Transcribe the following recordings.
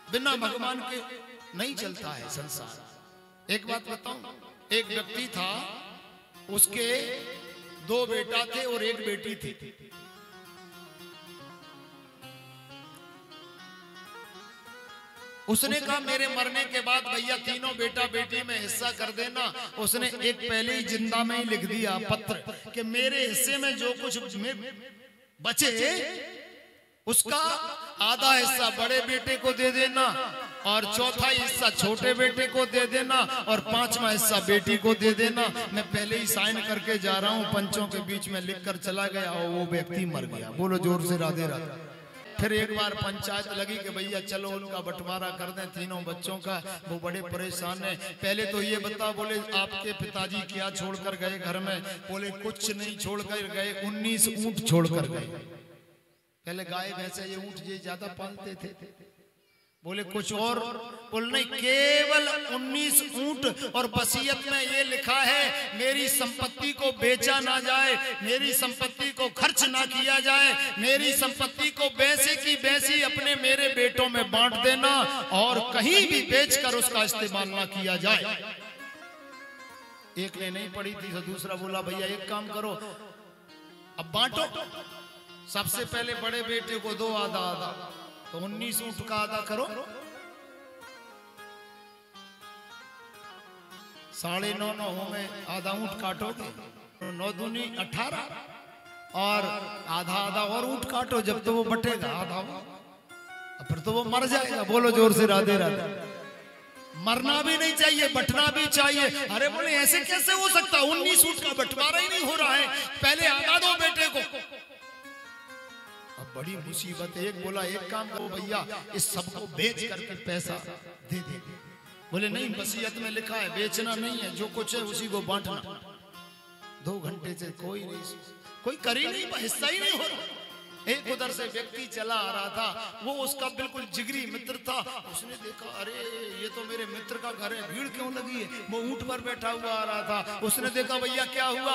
बिना भगवान के नहीं चलता है संसार। एक बात बताऊं, एक व्यक्ति था, उसके 2 बेटा थे और 1 बेटी थी। उसने कहा मेरे मरने के बाद भैया तीनों बेटा बेटी में हिस्सा कर देना। उसने एक पहले ही जिंदा में ही लिख दिया पत्र कि मेरे हिस्से में जो कुछ बचे उसका आधा हिस्सा बड़े बेटे को दे देना और चौथा हिस्सा छोटे बेटे को दे देना और 5वां हिस्सा बेटी को दे देना। मैं पहले ही साइन करके जा रहा हूं। पंचों के बीच में लिखकर चला गया और वो व्यक्ति मर गया। बोलो जोर से राधे राधे। फिर एक बार पंचायत लगी कि भैया चलो उनका बंटवारा कर दें तीनों बच्चों का। वो बड़े परेशान हैं। पहले तो ये बता, बोले आपके पिताजी क्या छोड़कर गए घर में? बोले कुछ नहीं छोड़कर गए, 19 ऊंट छोड़कर गए। पहले गाय भैंसे ये ऊंट ये ज्यादा पालते थे। बोले कुछ और? बोले नहीं, केवल 19 ऊंट और वसीयत में ये लिखा है मेरी संपत्ति को बेचा ना जाए, मेरी संपत्ति को खर्च ना किया जाए, मेरी संपत्ति को वैसे की वैसी अपने मेरे बेटों में बांट देना और कहीं भी बेचकर उसका इस्तेमाल ना किया जाए। एक ने नहीं पढ़ी थी तो दूसरा बोला भैया एक काम करो, अब बांटो। सबसे पहले बड़े बेटे को दो आधा आधा, तो 19 ऊंट का आधा करो, 9.5 होंगे, आधा ऊंट काटोगे 9 दूनी 18 और आधा आधा और ऊंट काटो, जब तो वो बटेगा आधा, फिर तो वो मर जाएगा। बोलो जोर से राधे राधे। मरना भी नहीं चाहिए, बटना भी चाहिए। अरे बोले ऐसे कैसे हो सकता, 19 ऊंट का बंटवारा ही नहीं हो रहा है, पहले आधा दो बेटे को। अब बड़ी मुसीबत है। एक बोला एक काम करो भैया, इस सबको बेच करके पैसा दे दे। बोले नहीं, वसीयत में लिखा है बेचना नहीं है, जो कुछ है उसी को बांटना। 2 घंटे से कोई कर ही नहीं, हिस्सा ही नहीं हो रहा। एक उधर से व्यक्ति चला आ रहा था, वो उसका बिल्कुल जिगरी मित्र था। उसने देखा अरे ये तो मेरे मित्र का घर है, भीड़ क्यों लगी है? वो ऊंट पर बैठा हुआ आ रहा था। उसने देखा भैया क्या हुआ?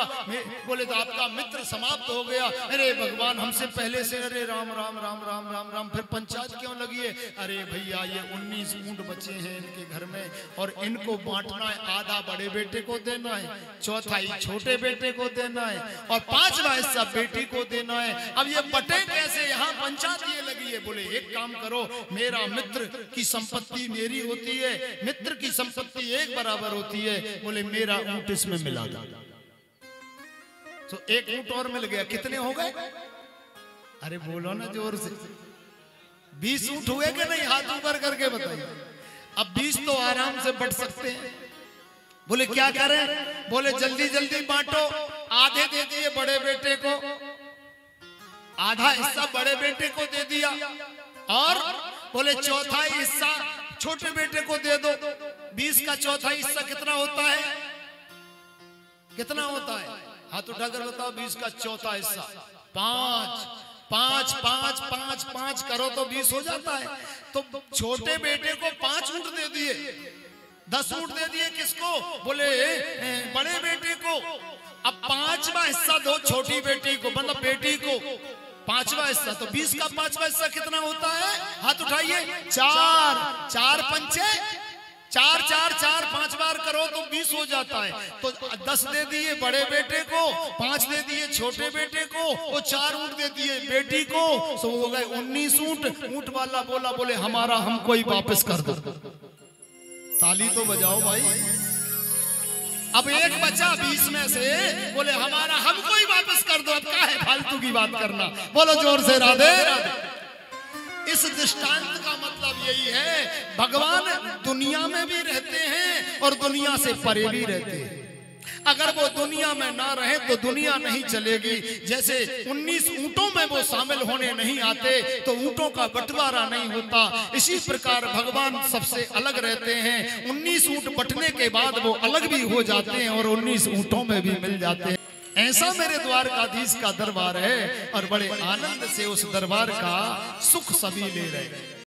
बोले तो आपका मित्र समाप्त हो गया। अरे भगवान हमसे पहले से, अरे राम राम राम राम राम राम। फिर पंचायत क्यों लगी है? अरे भैया ये 19 ऊंट बचे हैं इनके घर में और इनको बांटना है, आधा बड़े बेटे को देना है, चौथाई छोटे बेटे को देना है और 5वां हिस्सा बेटी को देना है। अब ये बटे कैसे? यहाँ पंचायत ये लगी है। बोले एक काम करो, मेरा मित्र की संपत्ति मेरी होती है, मित्र की संपत्ति एक बराबर होती है। बोले मेरा ऊंट इसमें मिला दो। तो एक ऊंट और मिल गया। कितने हो गए? अरे बोलो ना जोर से। 20 ऊंट हुए कि नहीं? हाथ ऊपर करके बताइए। अब 20 तो आराम से बढ़ सकते हैं। बोले क्या करें? बोले जल्दी जल्दी बांटो। आधे दे दिए बड़े बेटे को, आधा हिस्सा बड़े बेटे को दे दिया और बोले चौथा हिस्सा छोटे बेटे को दे दो। 20 का चौथा हिस्सा कितना होता है? कितना होता है? हाथ उठाकर बताओ। 20 का चौथा हिस्सा 5 5 5 5 5 करो तो 20 हो जाता है। तो छोटे बेटे को 5 ऊंट दे दिए, 10 ऊंट दे दिए। किसको? बोले बड़े बेटे को। अब 5वां हिस्सा दो छोटी बेटी को, मतलब बेटी को 5वां हिस्सा। तो 20 का 5वां हिस्सा कितना होता है? हाथ उठाइए। 4 4 पंचे 4 4 4 5 बार करो तो 20 हो जाता है। तो 10 दे दिए बड़े बेटे को, 5 दे दिए छोटे बेटे को और 4 ऊंट दे दिए बेटी को। तो हो गए 19 ऊंट। ऊंट वाला बोला बोले हमारा हमको ही वापस कर दो। ताली तो बजाओ भाई। अब एक बचा 20 में से, बोले हमारा हमको ही वापस कर दो। अब क्या है फालतू की बात करना? बोलो जोर से राधे राधे। इस दृष्टांत का मतलब यही है, भगवान दुनिया में भी रहते हैं और दुनिया से परे भी रहते हैं। अगर वो दुनिया में ना रहे तो दुनिया नहीं चलेगी। जैसे 19 ऊंटों में वो शामिल होने नहीं आते तो ऊंटों का बंटवारा नहीं होता। इसी प्रकार भगवान सबसे अलग रहते हैं। 19 ऊंट बंटने के बाद वो अलग भी हो जाते हैं और 19 ऊंटों में भी मिल जाते हैं। ऐसा मेरे द्वारकाधीश का दरबार है और बड़े आनंद से उस दरबार का सुख सभी ले रहे हैं।